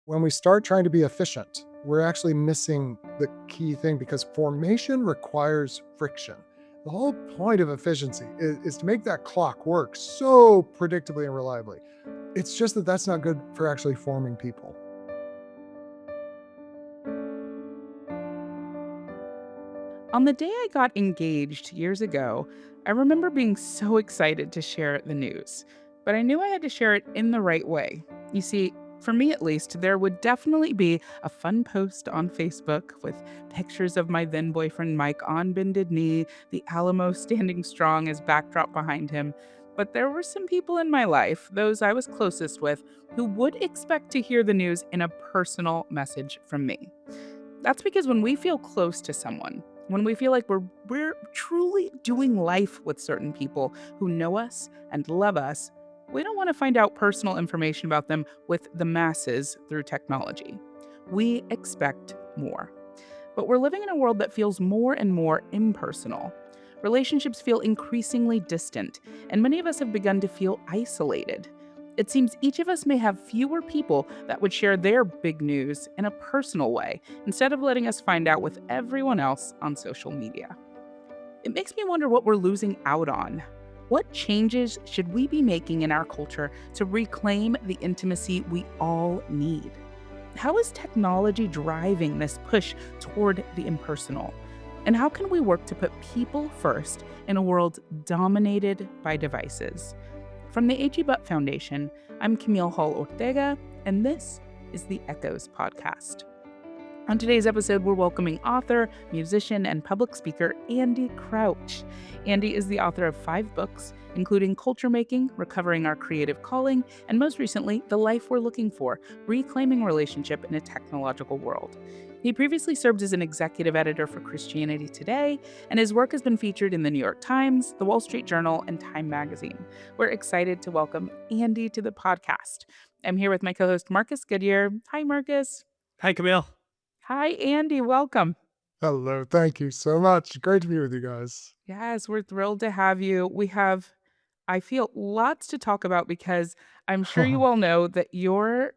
when we start trying to be efficient, we're actually missing the key thing because formation requires friction. The whole point of efficiency is to make that clock work so predictably and reliably. It's just that that's not good for actually forming people. On the day I got engaged years ago, I remember being so excited to share the news, but I knew I had to share it in the right way. You see, for me at least, there would definitely be a fun post on Facebook with pictures of my then boyfriend Mike on bended knee, the Alamo standing strong as backdrop behind him. But there were some people in my life, those I was closest with, who would expect to hear the news in a personal message from me. That's because when we feel close to someone, when we feel like we're truly doing life with certain people who know us and love us, we don't want to find out personal information about them with the masses through technology. We expect more. But we're living in a world that feels more and more impersonal. Relationships feel increasingly distant, and many of us have begun to feel isolated. It seems each of us may have fewer people that would share their big news in a personal way instead of letting us find out with everyone else on social media. It makes me wonder what we're losing out on. What changes should we be making in our culture to reclaim the intimacy we all need? How is technology driving this push toward the impersonal? And how can we work to put people first in a world dominated by devices? From the A.G. Butt Foundation, I'm Camille Hall Ortega, and this is the Echoes Podcast. On today's episode, we're welcoming author, musician, and public speaker Andy Crouch. Andy is the author of 5 books, including Culture Making, Recovering Our Creative Calling, and most recently, The Life We're Looking For, Reclaiming Relationship in a Technological World. He previously served as an executive editor for Christianity Today, and his work has been featured in the New York Times, the Wall Street Journal, and Time Magazine. We're excited to welcome Andy to the podcast. I'm here with my co-host, Marcus Goodyear. Hi, Marcus. Hi, Camille. Hi, Andy. Welcome. Hello. Thank you so much. Great to be with you guys. Yes, we're thrilled to have you. We have, I feel, lots to talk about because I'm sure you all know that your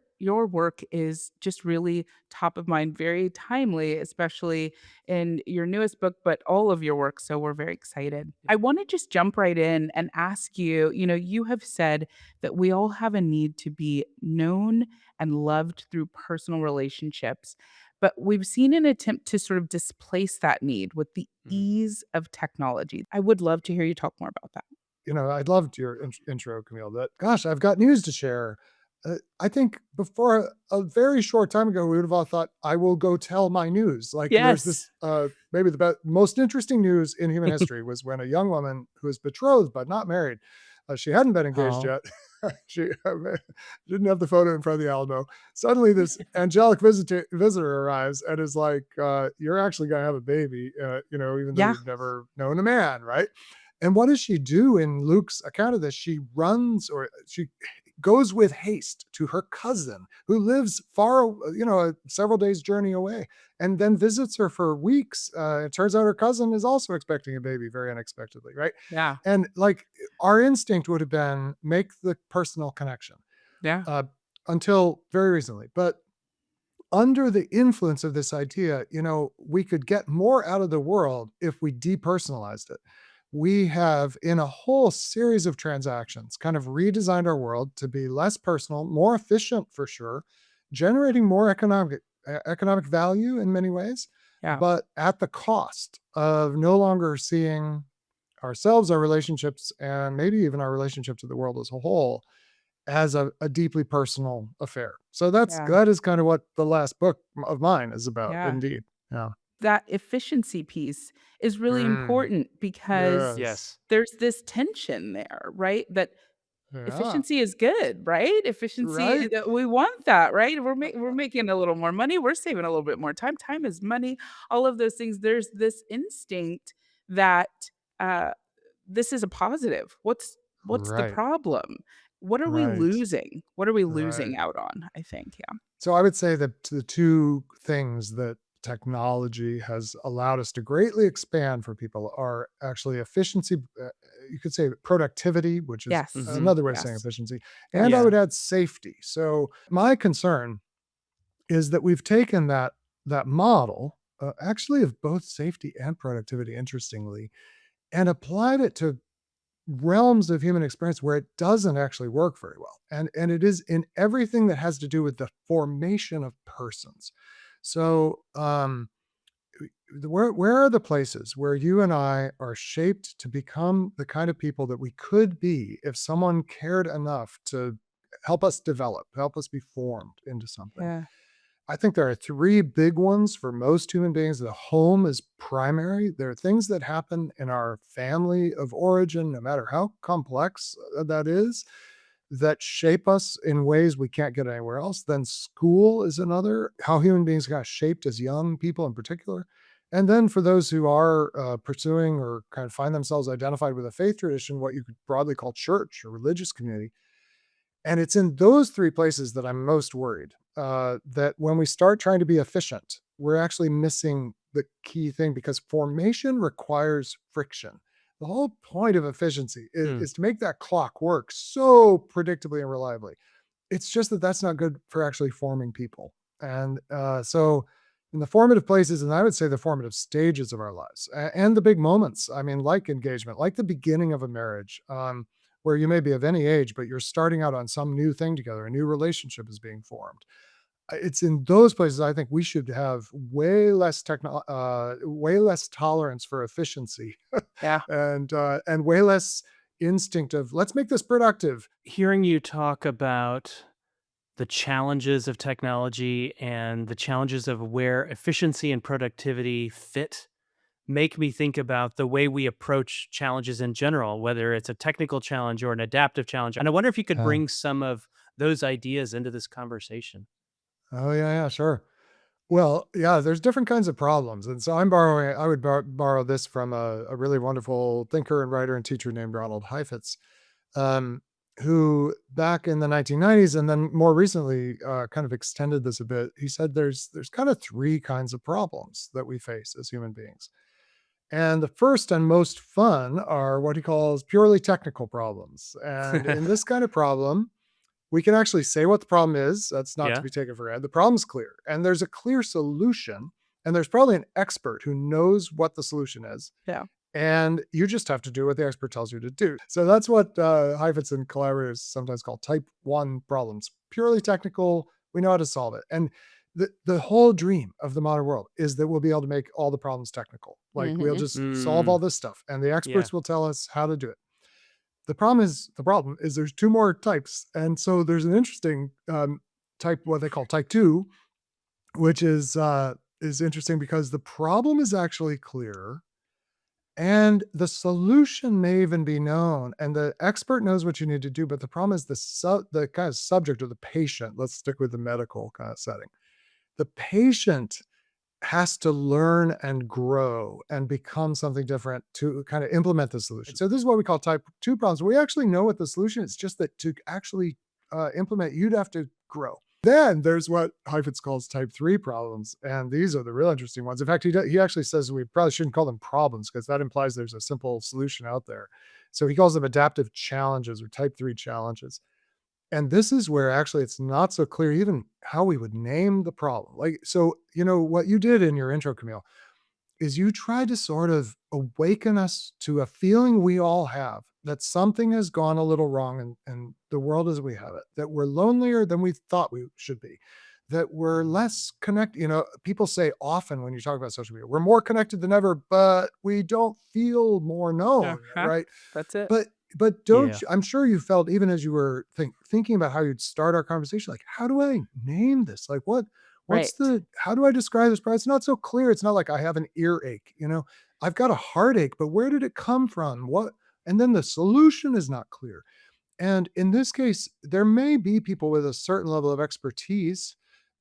work is just really top of mind, very timely, especially in your newest book, but all of your work. So we're very excited. I want to just jump right in and ask you, you have said that we all have a need to be known and loved through personal relationships. But we've seen an attempt to sort of displace that need with the ease of technology. I would love to hear you talk more about that. I loved your intro, Camille. Gosh, I've got news to share. I think before a very short time ago, we would have all thought, I will go tell my news. Like there's Yes. this, maybe the most interesting news in human history was when a young woman who was betrothed but not married, she hadn't been engaged Oh. yet. She didn't have the photo in front of the Alamo. Suddenly this angelic visitor arrives and is like, you're actually going to have a baby, even though Yeah. you've never known a man, right? And what does she do in Luke's account of this? She runs, or she goes with haste to her cousin who lives far, several days journey away, and then visits her for weeks. It turns out her cousin is also expecting a baby very unexpectedly, right? Yeah. And like our instinct would have been make the personal connection Yeah. uh, until very recently. But under the influence of this idea, we could get more out of the world if we depersonalized it. We have, in a whole series of transactions, kind of redesigned our world to be less personal, more efficient for sure, generating more economic value in many ways, Yeah. but at the cost of no longer seeing ourselves, our relationships, and maybe even our relationship to the world as a whole as a deeply personal affair. So Yeah. that is kind of what the last book of mine is about, Yeah. indeed. Yeah. That efficiency piece is really Mm, important because yes. there's this tension there, right? That Yeah. efficiency is good, right? Efficiency, Right. we want that, right? We're making a little more money, we're saving a little bit more time. Time is money, all of those things. There's this instinct that uh, this is a positive. What's the Right. problem? What are we Right. losing? What are we Right. losing out on? I think, yeah. So I would say that the two things that technology has allowed us to greatly expand for people are actually efficiency. You could say productivity, which is Yes. Mhm. another way of saying Yes. efficiency. Yeah. And I Yeah. would add safety. So my concern is that we've taken that model, actually of both safety and productivity, interestingly, and applied it to realms of human experience where it doesn't actually work very well. And it is in everything that has to do with the formation of persons. So, where are the places where you and I are shaped to become the kind of people that we could be if someone cared enough to help us develop, help us be formed into something? Yeah. I think there are three big ones for most human beings. The home is primary. There are things that happen in our family of origin, no matter how complex that is, that shape us in ways we can't get anywhere else. Then school is another, how human beings got shaped as young people in particular. And then for those who are pursuing or kind of find themselves identified with a faith tradition, what you could broadly call church or religious community. And it's in those three places that I'm most worried, that when we start trying to be efficient, we're actually missing the key thing because formation requires friction. The whole point of efficiency is, Hmm. is to make that clock work so predictably and reliably. It's just that that's not good for actually forming people. And so, in the formative places, and I would say the formative stages of our lives and the big moments, I mean, like engagement, like the beginning of a marriage, where you may be of any age, but you're starting out on some new thing together, a new relationship is being formed. It's in those places I think we should have way less tolerance for efficiency, Yeah. and way less instinct of let's make this productive. Hearing you talk about the challenges of technology and the challenges of where efficiency and productivity fit make me think about the way we approach challenges in general, whether it's a technical challenge or an adaptive challenge. And I wonder if you could bring some of those ideas into this conversation. Oh, yeah, yeah, sure. Well, yeah, there's different kinds of problems. And so I would borrow this from a really wonderful thinker and writer and teacher named Ronald Heifetz, um, who back in the 1990s and then more recently kind of extended this a bit. He said there's kind of three kinds of problems that we face as human beings. And the first and most fun are what he calls purely technical problems. And in this kind of problem, we can actually say what the problem is. That's not to Yeah. be taken for granted. The problem's clear, and there's a clear solution, and there's probably an expert who knows what the solution is, Yeah. and you just have to do what the expert tells you to do. So that's what Heifetz and collaborators sometimes call type one problems. Purely technical, we know how to solve it. And the whole dream of the modern world is that we'll be able to make all the problems technical. Like we'll Hmm. just solve Mm, all this stuff, and the yeah. experts will tell us how to do it. The problem is there's two more types, and so there's an interesting type, what they call type two, which is interesting because the problem is actually clear, and the solution may even be known, and the expert knows what you need to do. But the problem is the kind of subject or the patient. Let's stick with the medical kind of setting. The patient has to learn and grow and become something different to kind of implement the solution. So this is what we call type two problems. We actually know what the solution is, just that to actually implement, you'd have to grow. Then there's what Heifetz calls type three problems, and these are the real interesting ones. In fact, he actually says we probably shouldn't call them problems because that implies there's a simple solution out there. So he calls them adaptive challenges or type three challenges. And this is where actually it's not so clear even how we would name the problem. Like, so, what you did in your intro, Camille, is you tried to sort of awaken us to a feeling we all have that something has gone a little wrong in the world as we have it, that we're lonelier than we thought we should be, that we're less connected. People say often when you talk about social media, we're more connected than ever, but we don't feel more known, Uh-huh. right? That's it. But don't Yeah. you, I'm sure you felt even as you were thinking about how you'd start our conversation, like, how do I name this? Like, Right. how do I describe this? It's not so clear. It's not like I have an earache, I've got a heartache, but where did it come from? And then the solution is not clear. And in this case, there may be people with a certain level of expertise,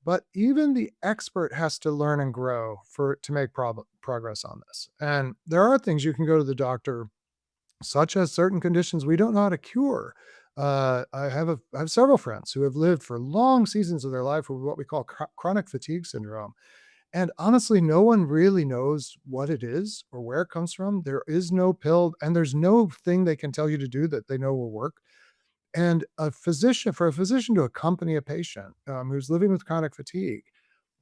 but even the expert has to learn and grow to make progress on this. And there are things you can go to the doctor, such as certain conditions we don't know how to cure. I have several friends who have lived for long seasons of their life with what we call chronic fatigue syndrome. And honestly, no one really knows what it is or where it comes from. There is no pill, and there's no thing they can tell you to do that they know will work. And for a physician to accompany a patient who's living with chronic fatigue,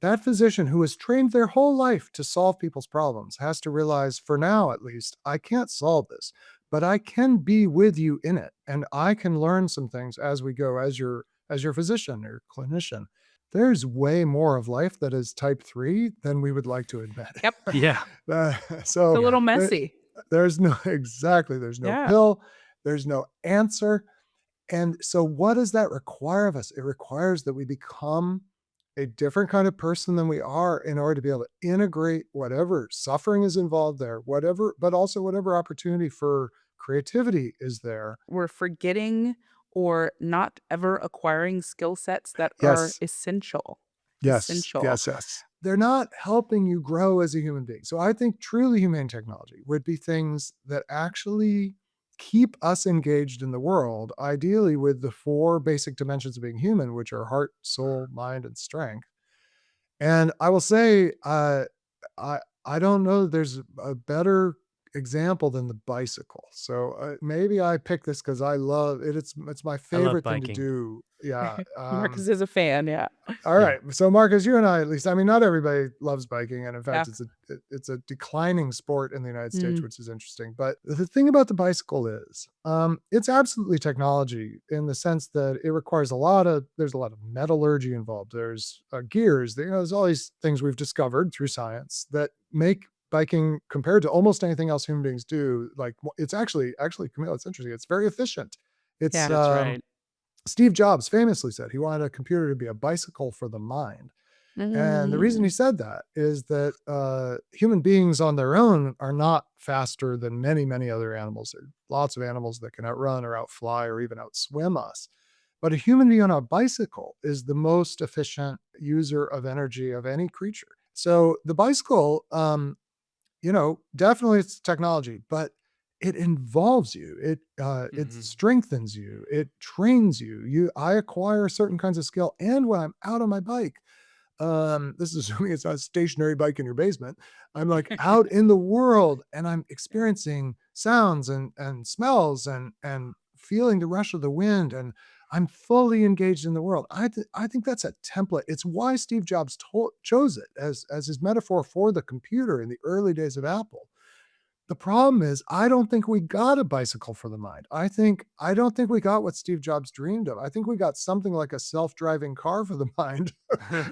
that physician who has trained their whole life to solve people's problems has to realize, for now at least, I can't solve this, but I can be with you in it, and I can learn some things as we go, as your physician or clinician. There's way more of life that is type 3 than we would like to admit. Yep. Yeah. Uh, It's a so little there, messy. there's no exactly, there's no Yeah. pill, there's no answer. And so what does that require of us? It requires that we become a different kind of person than we are in order to be able to integrate whatever suffering is involved there, whatever, but also whatever opportunity for creativity is there. We're forgetting or not ever acquiring skill sets that are Yes, essential. yes, Essential. yes, yes. They're not helping you grow as a human being. So I think truly humane technology would be things that actually keep us engaged in the world, ideally with the four basic dimensions of being human, which are heart, soul, mind, and strength. And I will say, I don't know that there's a better example than the bicycle. So maybe I picked this because I love it. It's my I love favorite thing to biking. do. Yeah. Marcus is a fan. Yeah. All Yeah. right. So Marcus, you and I, at least, I mean, not everybody loves biking, and in Yeah. fact, it's a declining sport in the United States, Mm, which is interesting. But the thing about the bicycle is, it's absolutely technology in the sense that it requires there's a lot of metallurgy involved. There's gears. There's all these things we've discovered through science that make biking, compared to almost anything else human beings do, like it's actually, Camille, it's interesting. It's very efficient. It's yeah. That's right. Steve Jobs famously said he wanted a computer to be a bicycle for the mind. And the reason he Mm, said that is that human beings on their own are not faster than many, many other animals. There are lots of animals that can outrun or outfly or even outswim us. But a human being on a bicycle is the most efficient user of energy of any creature. So the bicycle, definitely it's technology, but it involves you. It Mhm. strengthens you. It trains you. I acquire certain kinds of skill, and when I'm out on my bike, this is assuming it's not a stationary bike in your basement. I'm like out in the world, and I'm experiencing sounds and smells and feeling the rush of the wind, and I'm fully engaged in the world. I think that's a template. It's why Steve Jobs chose it as his metaphor for the computer in the early days of Apple. The problem is, I don't think we got a bicycle for the mind. I don't think we got what Steve Jobs dreamed of. I think we got something like a self-driving car for the mind,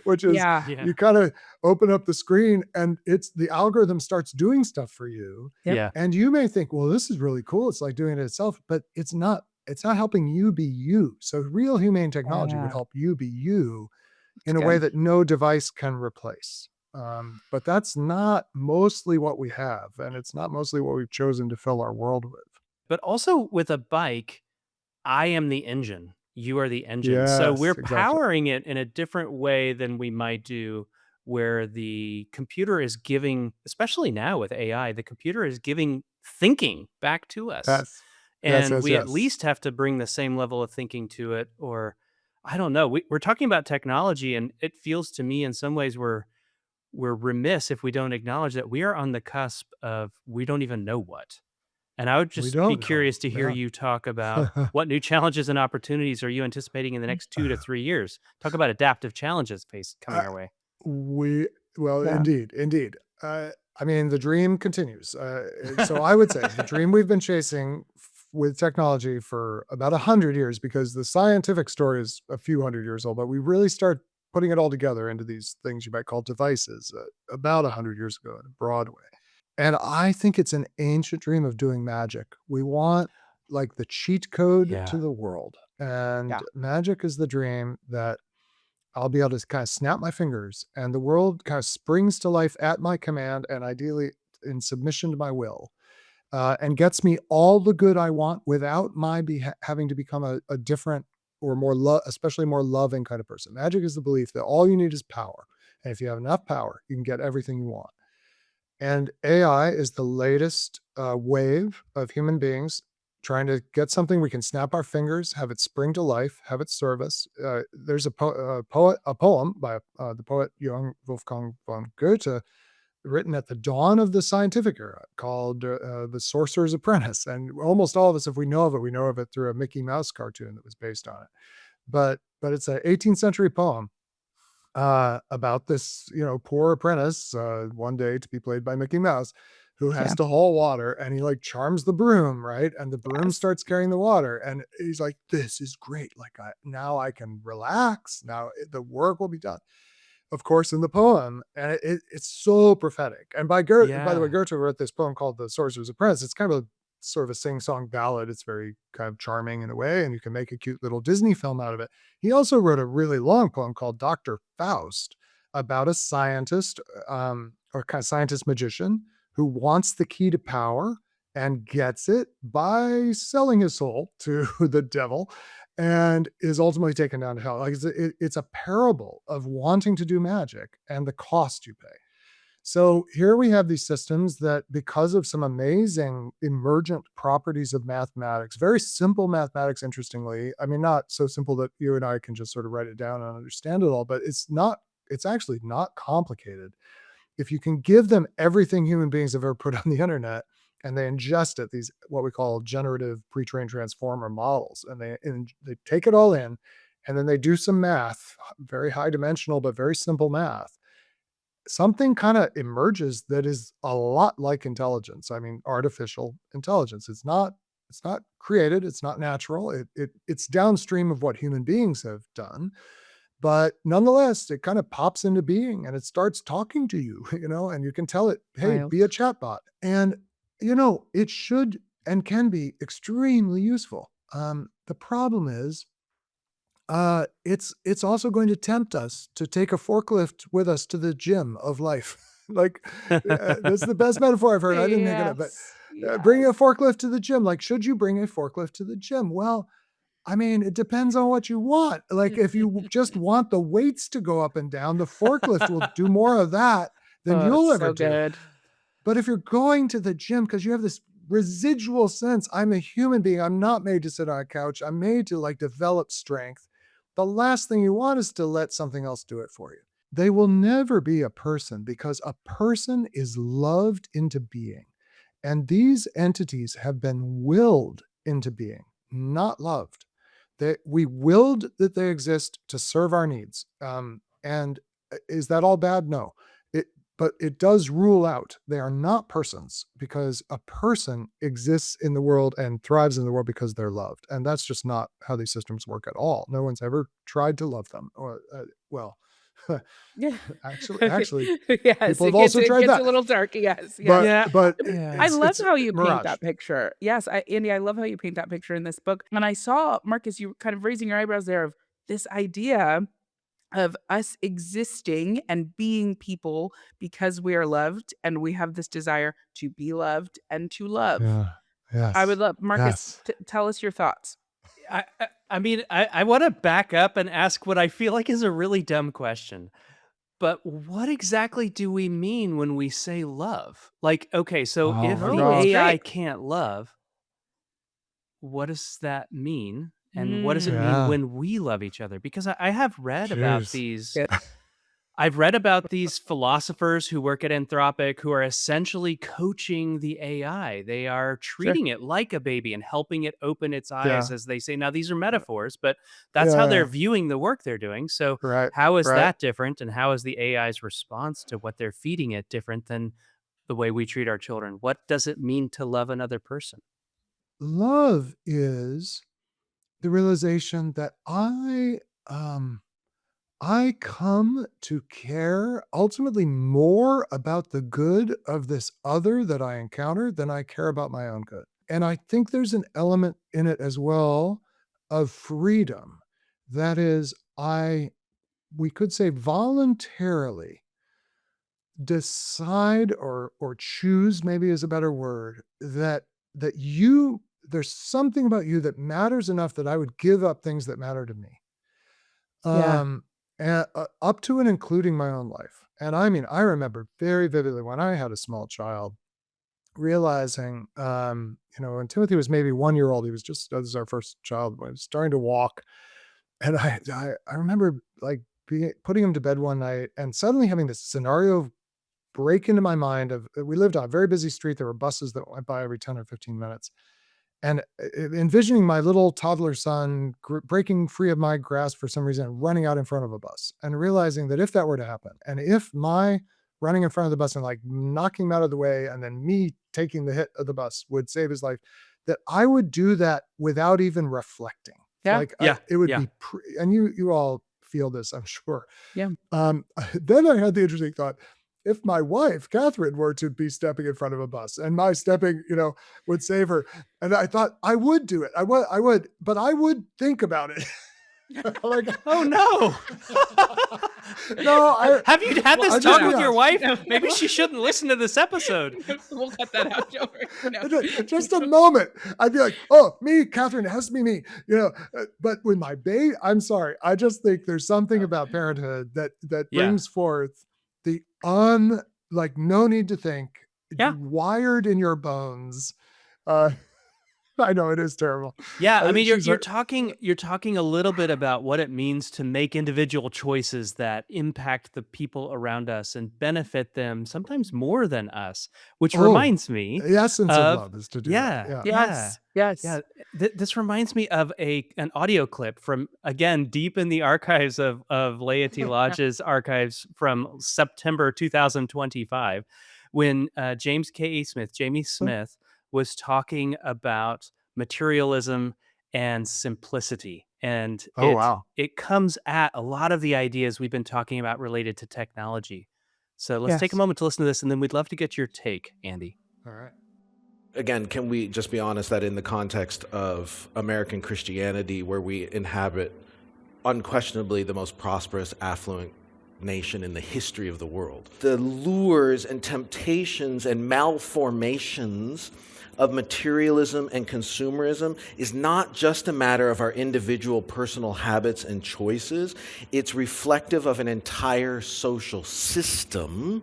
which is yeah. Yeah. you kind of open up the screen and it's the algorithm starts doing stuff for you. Yep. Yeah. And you may think, well, this is really cool. It's like doing it itself, but it's not helping you be you. So real humane technology would Yeah. help you be you It's in a way good. that no device can replace. But that's not mostly what we have, and it's not mostly what we've chosen to fill our world with. But also with a bike, I am the engine. You are the engine. So we're Yes, exactly. powering it in a different way than we might do where the computer is giving, especially now with AI, the computer is giving thinking back to us. Yes, yes, And yes, we at yes. least have to bring the same level of thinking to it. Or I don't know. We're talking about technology, and it feels to me in some ways we're remiss if we don't acknowledge that we are on the cusp of we don't even know what. And I would We just be don't know. curious to hear Yeah. you talk about what new challenges and opportunities are you anticipating in the next 2 to 3 years? Talk about adaptive challenges coming Uh, our way. we well, Yeah. indeed, indeed. I mean, the dream continues. So I would say the dream we've been chasing with technology for about 100 years, because the scientific story is a few hundred years old, but we really start putting it all together into these things you might call devices about 100 years ago in a broad way. And I think it's an ancient dream of doing magic. We want like the cheat code Yeah. to the world. And Yeah. magic is the dream that I'll be able to kind of snap my fingers and the world kind of springs to life at my command and ideally in submission to my will, and gets me all the good I want without having to become a different or especially more loving kind of person. Magic is the belief that all you need is power. And if you have enough power, you can get everything you want. And AI is the latest wave of human beings trying to get something we can snap our fingers, have it spring to life, have it serve us. There's a poem by the poet Johann Wolfgang von Goethe, written at the dawn of the scientific era, called "The Sorcerer's Apprentice." And almost all of us, if we know of it, we know of it through a Mickey Mouse cartoon that was based on it. But it's an 18th century poem about this, poor apprentice, one day to be played by Mickey Mouse, who has Yeah. to haul water, and he like charms the broom, right? And the broom Yes. starts carrying the water, and he's like, "This is great! Like, now I can relax. Now the work will be done." Of course, in the poem, and it's so prophetic. And by the way, Yeah. Goethe wrote this poem called "The Sorcerer's Apprentice." It's kind of a sort of a sing-song ballad. It's very kind of charming in a way, and you can make a cute little Disney film out of it. He also wrote a really long poem called Dr. Faust about a scientist, or kind of scientist magician who wants the key to power and gets it by selling his soul to the devil and is ultimately taken down to hell. Like it's a parable of wanting to do magic and the cost you pay. So here we have these systems that, because of some amazing emergent properties of mathematics, very simple mathematics, interestingly. I mean, not so simple that you and I can just sort of write it down and understand it all, but it's actually not complicated. If you can give them everything human beings have ever put on the internet and they ingest it, these what we call generative pre-trained transformer models, and they take it all in, and then they do some math, very high dimensional but very simple math, something kind of emerges that is a lot like intelligence. I mean, artificial intelligence. It's not created, it's not natural. It's downstream of what human beings have done, but nonetheless, it kind of pops into being and it starts talking to you, and you can tell it, "Hey, Wild. be a chatbot." And it should and can be extremely useful. The problem is, it's also going to tempt us to take a forklift with us to the gym of life. Like, that's the best metaphor I've heard. I didn't think of it, but Yes. bringing a Yes. forklift to the gym. Like, should you bring a forklift to the gym? Well, I mean, it depends on what you want. Like, if you just want the weights to go up and down, the forklift will do more of that than Oh, you'll it's ever so do. good. But if you're going to the gym because you have this residual sense, I'm a human being, I'm not made to sit on a couch, I'm made to like develop strength. The last thing you want is to let something else do it for you. They will never be a person because a person is loved into being. And these entities have been willed into being, not loved. We willed that they exist to serve our needs. And is that all bad? No. It, but it does rule out they are not persons, because a person exists in the world and thrives in the world because they're loved. And that's just not how these systems work at all. No one's ever tried to love them. Or, well, Yeah. actually, Yes, people have it gets also it tried gets a that. little dark. Yes, yes. Yeah. But I Yeah. love it's how you paint mirage. that picture. Yes, Andy, I love how you paint that picture in this book. And I saw, Marcus, you kind of raising your eyebrows there of this idea of us existing and being people because we are loved and we have this desire to be loved and to love. Yeah. I would Yes. love, Marcus, Yes. tell us your thoughts. I mean, I want to back up and ask what I feel like is a really dumb question. But what exactly do we mean when we say love? Like, okay, so Oh if my the Oh, it's gosh. AI great. can't love, what does that mean? And what does it mean Mm. Yeah. when we love each other? Because I have read about Jeez. these. Yeah, I've read about these philosophers who work at Anthropic who are essentially coaching the AI. They are sure. treating it like a baby and helping it open its eyes, Yeah. as they say. Now, these are metaphors, but that's how Yeah. they're Yeah. viewing the work they're doing. So, Right. how is Right. that different? And how is the AI's response to what they're feeding it different than the way we treat our children? What does it mean to love another person? Love is the realization that um I come to care ultimately more about the good of this other that I encounter than I care about my own good. And I think there's an element in it as well of freedom. That is, we could say voluntarily decide or choose, maybe is a better word, that there's something about you that matters enough that I would give up things that matter to me. Yeah. Um, up to and including my own life. And I mean, I remember very vividly when I had a small child realizing, when Timothy was maybe 1 year old, he was just, this is our first child, when he was starting to walk. And I remember like putting him to bed one night and suddenly having this scenario break into my mind of, we lived on a very busy street. There were buses that went by every 10 or 15 minutes. And envisioning my little toddler son breaking free of my grasp for some reason, and running out in front of a bus, and realizing that if that were to happen, and if my running in front of the bus and like knocking him out of the way, and then me taking the hit of the bus would save his life, that I would do that without even reflecting. Yeah. Like Yeah. it would Yeah. be, and you all feel this, I'm sure. Yeah. Then I had the interesting thought, if my wife, Catherine, were to be stepping in front of a bus and my stepping, would save her. And I thought I would do it. I would, but I would think about it. Like, Oh no! no, Have you had this I talk did with your not. wife? No. Maybe she shouldn't listen to this episode. We'll cut that out, Joey. No. Just a moment. I'd be like, oh, me, Catherine, it has to be me, but with my baby, I'm sorry. I just think there's something about parenthood that Yeah. brings forth the like no need to think, Yeah. wired in your bones. I know it is terrible. Yeah, I mean, she's you're a- talking a little bit about what it means to make individual choices that impact the people around us and benefit them sometimes more than us, which Oh, reminds me the essence of of love is to do yeah, that. Yeah. Yes. Yes. yeah. This reminds me of an audio clip from, again, deep in the archives of Laity Lodge's archives from September 2025, when Jamie Smith was talking about materialism and simplicity. And Oh, wow. it comes at a lot of the ideas we've been talking about related to technology. So let's take a Yes. moment to listen to this, and then we'd love to get your take, Andy. All right. Again, can we just be honest that in the context of American Christianity, where we inhabit unquestionably the most prosperous, affluent nation in the history of the world, the lures and temptations and malformations of materialism and consumerism is not just a matter of our individual personal habits and choices. It's reflective of an entire social system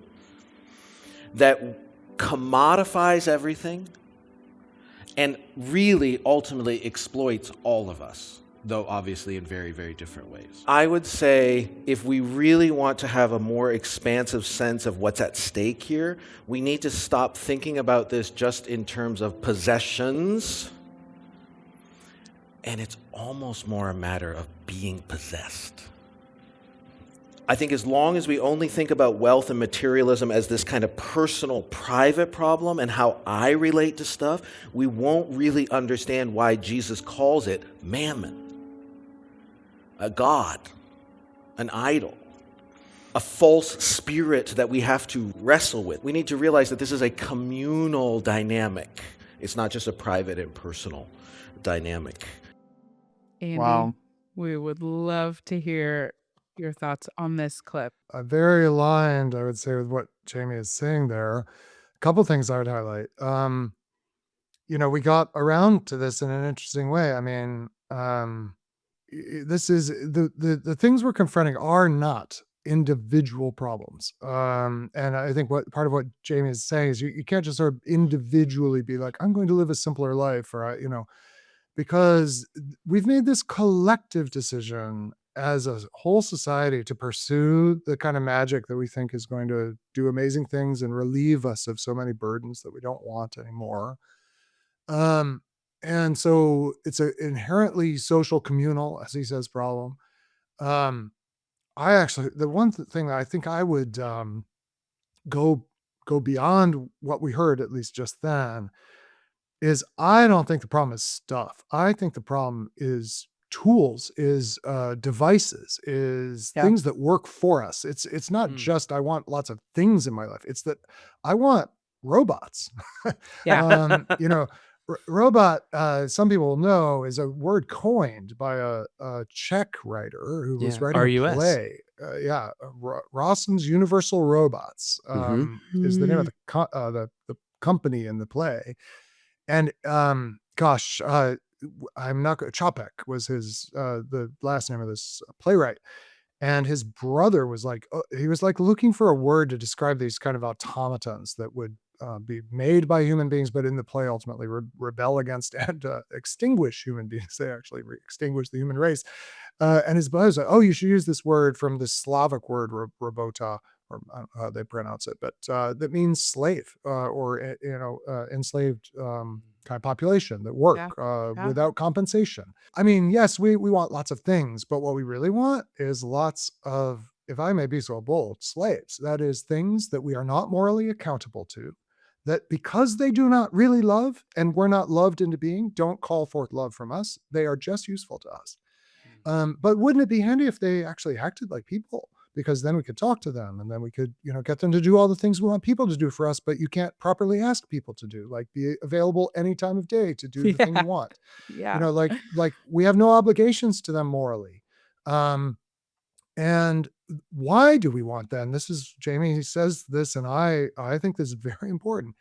that commodifies everything and really ultimately exploits all of us, though obviously in very, very different ways. I would say if we really want to have a more expansive sense of what's at stake here, we need to stop thinking about this just in terms of possessions, and it's almost more a matter of being possessed. I think as long as we only think about wealth and materialism as this kind of personal, private problem and how I relate to stuff, we won't really understand why Jesus calls it mammon, a god, an idol, a false spirit that we have to wrestle with. We need to realize that this is a communal dynamic. It's not just a private and personal dynamic. Andy, Wow. we would love to hear your thoughts on this clip. Very aligned, I would say, with what Jamie is saying there. A couple things I would highlight. We got around to this in an interesting way. I mean, this is the things we're confronting are not individual problems. And I think what part of what Jamie is saying is you can't just sort of individually be like, I'm going to live a simpler life, or because we've made this collective decision as a whole society to pursue the kind of magic that we think is going to do amazing things and relieve us of so many burdens that we don't want anymore. And so it's an inherently social, communal, as he says, problem. The one thing that I think I would go beyond what we heard, at least just then, is I don't think the problem is stuff. I think the problem is tools, is devices, is Yeah. things that work for us. It's not just I want lots of things in my life. It's that I want robots. Yeah. Robot, some people know, is a word coined by a Czech writer who was Yeah, writing a RUS. play. Rawson's Universal Robots is the name of the company in the play. And I'm not Chopek was his the last name of this playwright. And his brother was like, he was like looking for a word to describe these kind of automatons that would be made by human beings, but in the play ultimately rebel against and extinguish human beings. They actually extinguish the human race. And his brother was like, oh, you should use this word from the Slavic word robota or I don't know how they pronounce it, but that means slave or enslaved kind of population that work Yeah. Yeah. without compensation. I mean, yes, we want lots of things, but what we really want is lots of, if I may be so bold, slaves. That is, things that we are not morally accountable to, that because they do not really love and we're not loved into being, don't call forth love from us. They are just useful to us. But wouldn't it be handy if they actually acted like people? Because then we could talk to them and then we could, get them to do all the things we want people to do for us, but you can't properly ask people to do, like be available any time of day to do the thing Yeah. you want. Yeah. Like we have no obligations to them morally. Um, and why do we want that? And this is Jamie says this, and I think this is very important.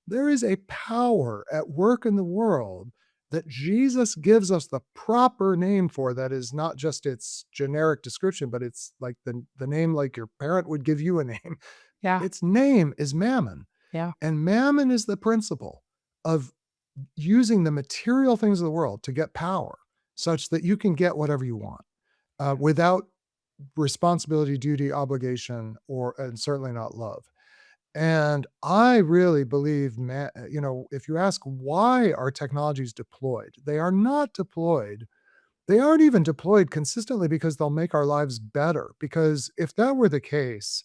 There is a power at work in the world that Jesus gives us the proper name for, that is not just its generic description, but it's like the name like your parent would give you a name. Yeah. Its name is Mammon. Yeah. And Mammon is the principle of using the material things of the world to get power such that you can get whatever you want without responsibility, duty, obligation, and certainly not love. And I really believe, if you ask why are technologies deployed, they are not deployed. They aren't even deployed consistently because they'll make our lives better. Because if that were the case,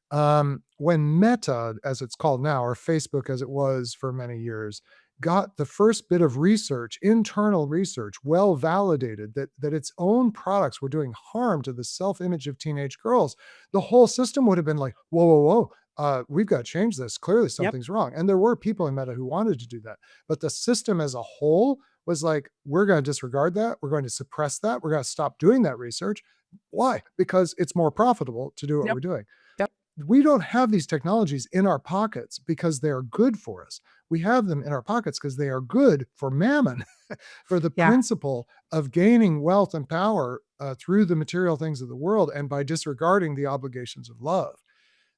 when Meta, as it's called now, or Facebook as it was for many years, got the first bit of research, internal research, well validated that its own products were doing harm to the self-image of teenage girls, the whole system would have been like, whoa, whoa, whoa. We've got to change this. Clearly, Yep. something's wrong. And there were people in Meta who wanted to do that. But the system as a whole was like, we're going to disregard that. We're going to suppress that. We're going to stop doing that research. Why? Because it's more profitable to do what Yep. we're doing. Yep. We don't have these technologies in our pockets because they are good for us. We have them in our pockets because they are good for Mammon, for the Yeah. principle of gaining wealth and power through the material things of the world and by disregarding the obligations of love.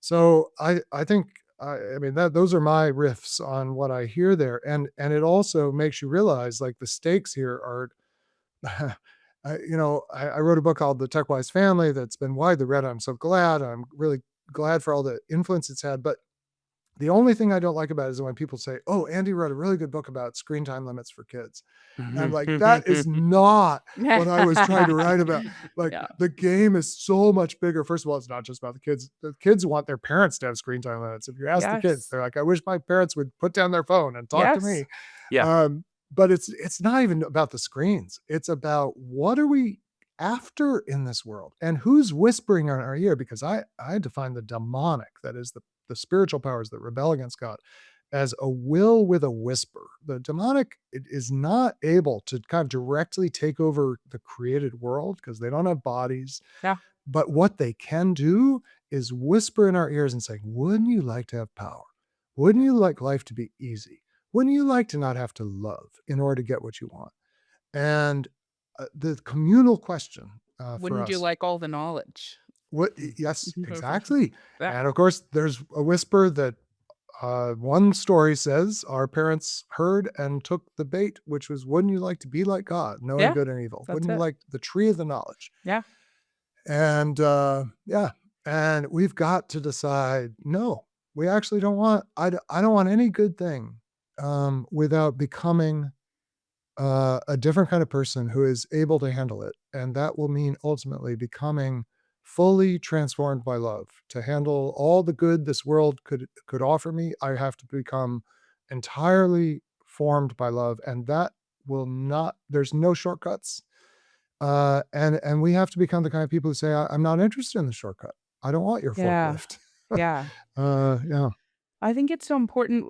So I think I mean that those are my riffs on what I hear there, and it also makes you realize like the stakes here are. I wrote a book called The Tech Wise Family that's been widely read. I'm so glad. I'm really glad for all the influence it's had. But the only thing I don't like about it is when people say, "Oh, Andy wrote a really good book about screen time limits for kids." And I'm like, that is not what I was trying to write about. Like, Yeah. the game is so much bigger. First of all, it's not just about the kids. The kids want their parents to have screen time limits. If you ask the kids, Yes. they're like, I wish my parents would put down their phone and talk to Yes. me. Yeah. But it's not even about the screens. It's about what are we after in this world and who's whispering in our ear? Because I define the demonic, that is the spiritual powers that rebel against God, as a will with a whisper. The demonic is not able to kind of directly take over the created world because they don't have bodies. Yeah. But what they can do is whisper in our ears and say, wouldn't you like to have power? Wouldn't you like life to be easy? Wouldn't you like to not have to love in order to get what you want? And the communal question for Wouldn't you us, like all the knowledge? yes, Mhm. exactly. Yeah. And of course, there's a whisper that one story says our parents heard and took the bait, which was, wouldn't you like to be like God, knowing Yeah, good and evil? that's Wouldn't you it. like the tree of the knowledge? Yeah. And yeah, and we've got to decide, no, we actually don't want, I don't want any good thing without becoming a different kind of person who is able to handle it. And that will mean ultimately becoming fully transformed by love. To handle all the good this world could offer me, I have to become entirely formed by love. And that will not, there's no shortcuts. And we have to become the kind of people who say, I'm not interested in the shortcut. I don't want your Yeah. forklift. Yeah. Yeah. I think it's so important.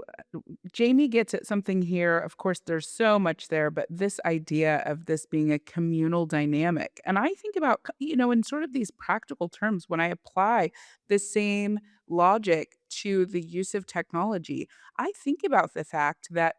Jamie gets at something here. Of course, there's so much there, but this idea of this being a communal dynamic. And I think about, in sort of these practical terms, when I apply the same logic to the use of technology, I think about the fact that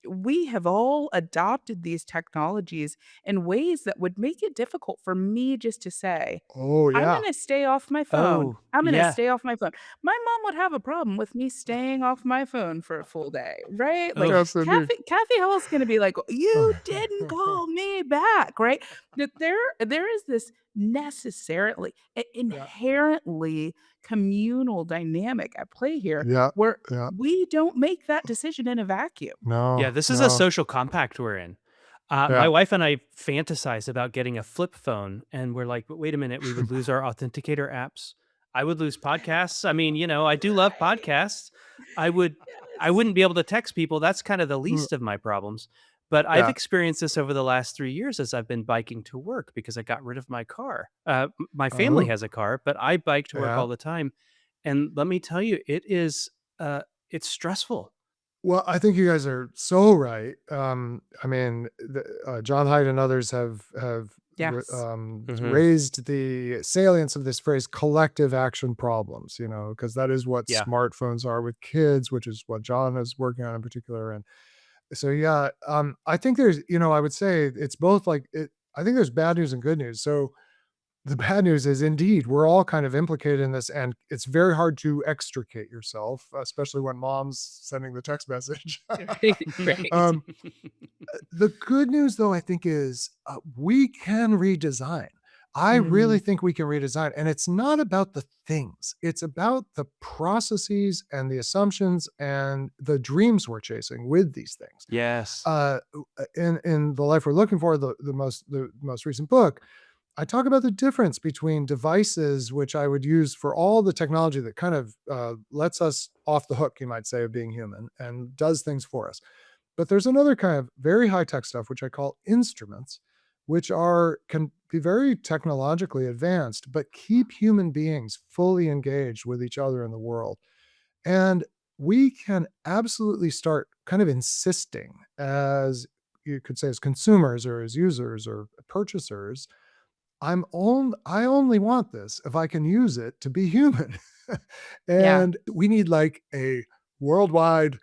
we have all adopted these technologies in ways that would make it difficult for me just to say, Oh, I'm yeah. gonna stay off my phone. Oh, I'm gonna yeah. stay off my phone. My mom would have a problem with me staying off my phone for a full day, right? Like Oh, Yes, indeed. Kathy Hall's gonna be like, "You didn't call me back," right? That there is this necessarily Yeah. inherently communal dynamic at play here Yeah. where Yeah. we don't make that decision in a vacuum. No. Yeah, this is a No. social compact we're in. My Yeah. wife and I fantasize about getting a flip phone, and we're like, "But wait a minute, we would lose our authenticator apps. I would lose podcasts. I mean, I do love Right. podcasts. I would I Yes. wouldn't be able to text people. That's kind of the Mm, least of my problems. But I've yeah. experienced this over the last 3 years as I've been biking to work because I got rid of my car. My family Oh, has a car, but I bike to work yeah. all the time, and let me tell you, it's stressful. Well, I think you guys are so right. I mean, John Haidt and others have Yes. Mhm. raised the salience of this phrase "collective action problems," because that is what Yeah. smartphones are with kids, which is what John is working on in particular. And so, yeah, I think I would say it's both like it. I think there's bad news and good news. So the bad news is indeed we're all kind of implicated in this, and it's very hard to extricate yourself, especially when mom's sending the text message. Right, right. um, the good news, though, I think is we can redesign. I really Mm, think we can redesign, and it's not about the things. It's about the processes and the assumptions and the dreams we're chasing with these things. Yes. In the life we're looking for, the most recent book, I talk about the difference between devices, which I would use for all the technology that kind of lets us off the hook, you might say, of being human and does things for us. But there's another kind of very high tech stuff, which I call instruments, which can be very technologically advanced, but keep human beings fully engaged with each other in the world. And we can absolutely start kind of insisting, as you could say, as consumers or as users or purchasers, I only want this if I can use it to be human. yeah. And we need like a worldwide,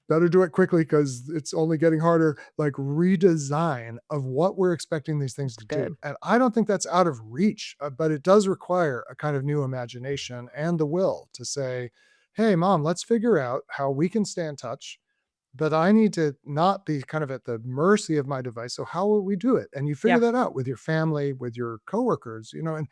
better do it quickly because it's only getting harder, like redesign of what we're expecting these things to do. Good. And I don't think that's out of reach, but it does require a kind of new imagination and the will to say, hey, mom, let's figure out how we can stay in touch. But I need to not be kind of at the mercy of my device. So how will we do it? And you figure Yeah. that out with your family, with your coworkers, and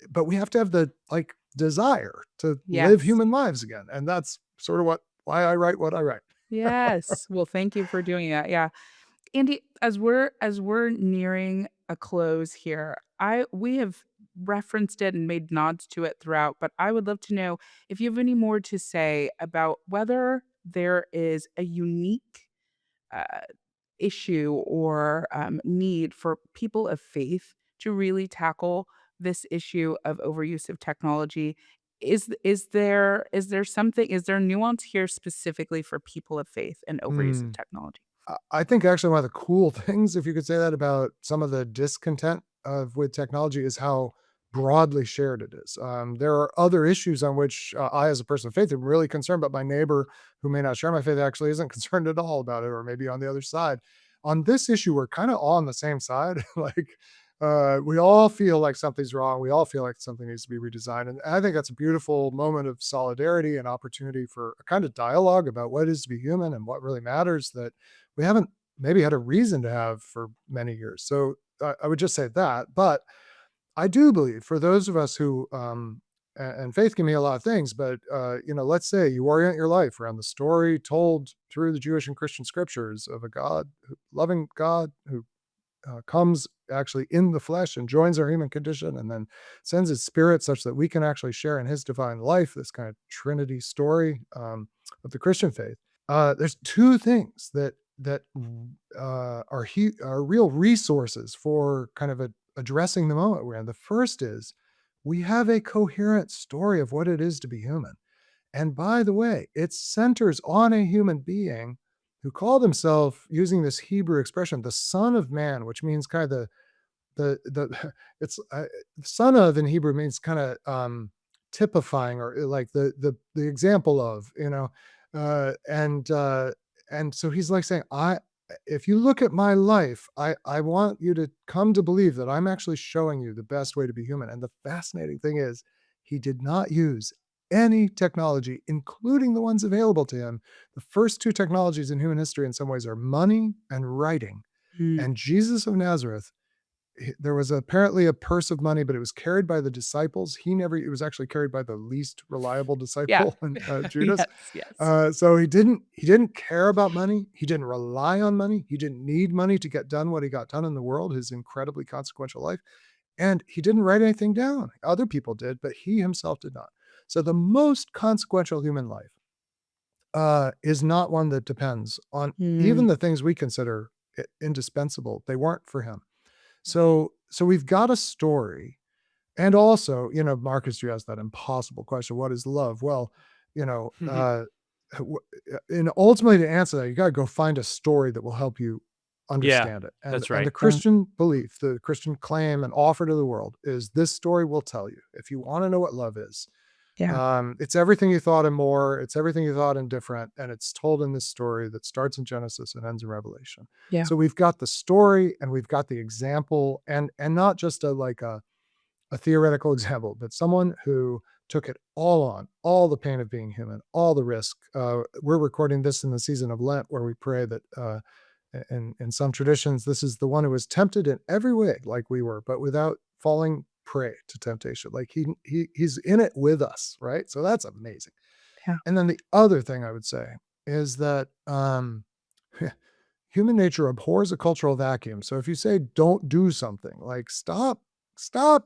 but we have to have the like desire to live Yes. human lives again. And that's sort of why I write what I write. Yes. Well, thank you for doing that. Yeah. Andy, as we're nearing a close here, I we have referenced it and made nods to it throughout, but I would love to know if you have any more to say about whether there is a unique uh, issue or need for people of faith to really tackle this issue of overuse of technology. Is there nuance here specifically for people of faith and overuse of Hmm. technology? I think actually one of the cool things, if you could say that about some of the discontent of with technology, is how broadly shared it is. There are other issues on which I, as a person of faith, am really concerned, but my neighbor who may not share my faith actually isn't concerned at all about it, or maybe on the other side. On this issue, we're kind of all on the same side. Like we all feel like something's wrong. We all feel like something needs to be redesigned, and I think that's a beautiful moment of solidarity and opportunity for a kind of dialogue about what it is to be human and what really matters that we haven't maybe had a reason to have for many years. So I would just say that. But I do believe for those of us who, and faith can mean a lot of things, but let's say you orient your life around the story told through the Jewish and Christian scriptures of a loving God who comes actually in the flesh and joins our human condition and then sends his spirit such that we can actually share in his divine life, this kind of Trinity story of the Christian faith. There's two things that are real resources for kind of addressing the moment we're in. The first is we have a coherent story of what it is to be human. And by the way, it centers on a human being who called himself, using this Hebrew expression, the Son of Man, which means kind of the it's son of in Hebrew means kind of typifying or like the example of, and so he's like saying, I if you look at my life, I want you to come to believe that I'm actually showing you the best way to be human. And the fascinating thing is he did not use any technology, including the ones available to him. The first two technologies in human history in some ways are money and writing. Mm, And Jesus of Nazareth there was apparently a purse of money, but it was carried by the disciples. It was actually carried by the least reliable Yeah. disciple, Judas. Yes, yes. So he didn't care about money. He didn't rely on money. He didn't need money to get done what he got done in the world, his incredibly consequential life. And he didn't write anything down. Other people did, but he himself did not. So the most consequential human life is not one that depends on Mm, even the things we consider indispensable. They weren't for him. So we've got a story. And also, Marcus, you asked that impossible question, what is love? Well, you know, w- and ultimately to answer that, you got to go find a story that will help you Yeah, understand it. And that's and the right. yeah. Christian belief, the Christian claim and offer to the world is this story will tell you. If you want to know what love is, Yeah. it's everything you thought and more. It's everything you thought and different. And it's told in this story that starts in Genesis and ends in Revelation. Yeah. So we've got the story and we've got the example, and not just a theoretical example, but someone who took it all on, all the pain of being human, all the risk. We're recording this in the season of Lent, where we pray that in some traditions, this is the one who was tempted in every way, like we were, but without falling prey to temptation. Like he's in it with us, right? So that's amazing. Yeah. And then the other thing I would say is that human nature abhors a cultural vacuum. So if you say don't do something, like stop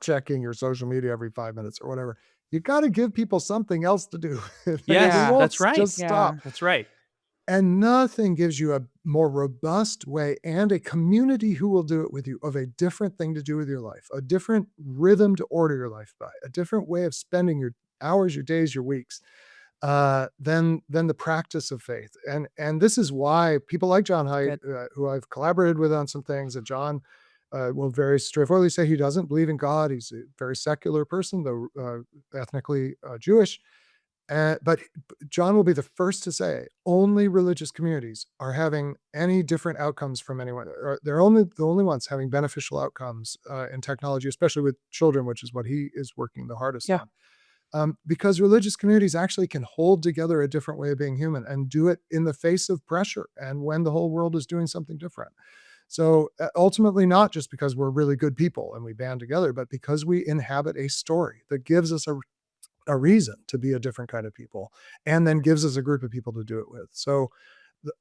checking your social media every 5 minutes or whatever, you got to give people something else to do. They Yes, Yeah. won't that's right. just Yeah. stop. That's right. And nothing gives you a more robust way and a community who will do it with you of a different thing to do with your life, a different rhythm to order your life by, a different way of spending your hours, your days, your weeks, than the practice of faith. And this is why people like John Haidt, Good. who I've collaborated with on some things, and John will very straightforwardly say he doesn't believe in God. He's a very secular person, though ethnically Jewish. But John will be the first to say only religious communities are having any different outcomes from anyone. Or they're only the only ones having beneficial outcomes in technology, especially with children, which is what he is working the hardest Yeah. on. Because religious communities actually can hold together a different way of being human and do it in the face of pressure and when the whole world is doing something different. So ultimately, not just because we're really good people and we band together, but because we inhabit a story that gives us a reason to be a different kind of people and then gives us a group of people to do it with. So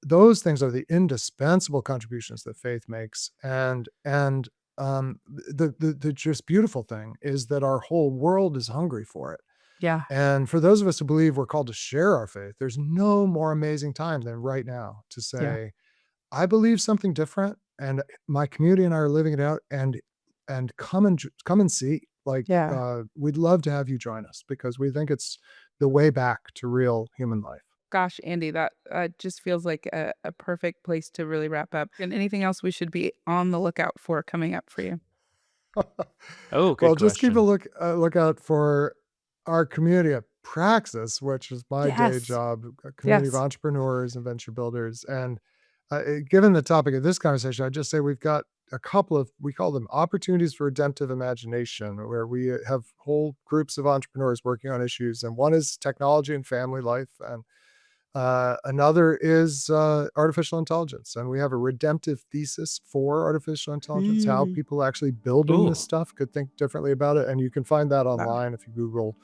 those things are the indispensable contributions that faith makes. And the just beautiful thing is that our whole world is hungry for it. Yeah. And for those of us who believe we're called to share our faith, there's no more amazing time than right now to Yeah. say, I believe something different, and my community and I are living it out, and come and see. Like, Yeah. we'd love to have you join us because we think it's the way back to real human life. Gosh, Andy, that just feels like a perfect place to really wrap up. And anything else we should be on the lookout for coming up for you? Oh, good Well, just keep a question. lookout for our community at Praxis, which is my day Yes. job, a community of Yes. entrepreneurs and venture builders. And given the topic of this conversation, I'd just say we've got a couple of, we call them opportunities for redemptive imagination, where we have whole groups of entrepreneurs working on issues. And one is technology and family life. And another is artificial intelligence. And we have a redemptive thesis for artificial intelligence, how Mm. people actually building this Ooh. stuff could think differently about it. And you can find that Wow. online if you Google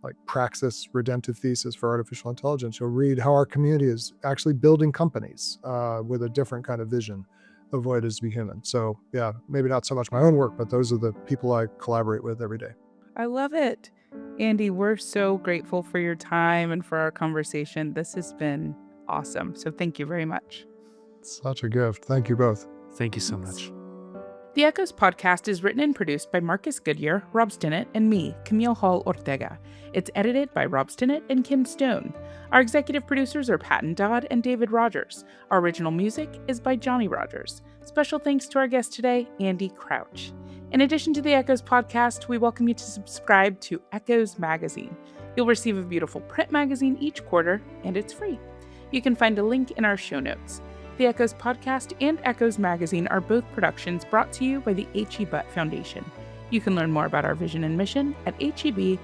like Praxis redemptive thesis for artificial intelligence. You'll read how our community is actually building companies with a different kind of vision of what it is to be human. So yeah, maybe not so much my own work, but those are the people I collaborate with every day. I love it. Andy, we're so grateful for your time and for our conversation. This has been awesome. So thank you very much. Such a gift. Thank you both. Thank you so Thanks. much. The Echoes podcast is written and produced by Marcus Goodyear, Rob Stinnett, and me, Camille Hall Ortega. It's edited by Rob Stinnett and Kim Stone. Our executive producers are Patton Dodd and David Rogers. Our original music is by Johnny Rogers. Special thanks to our guest today, Andy Crouch. In addition to the Echoes podcast, we welcome you to subscribe to Echoes Magazine. You'll receive a beautiful print magazine each quarter, and it's free. You can find a link in our show notes. The Echoes podcast and Echoes magazine are both productions brought to you by the H.E. Butt Foundation. You can learn more about our vision and mission at hebfdn.org.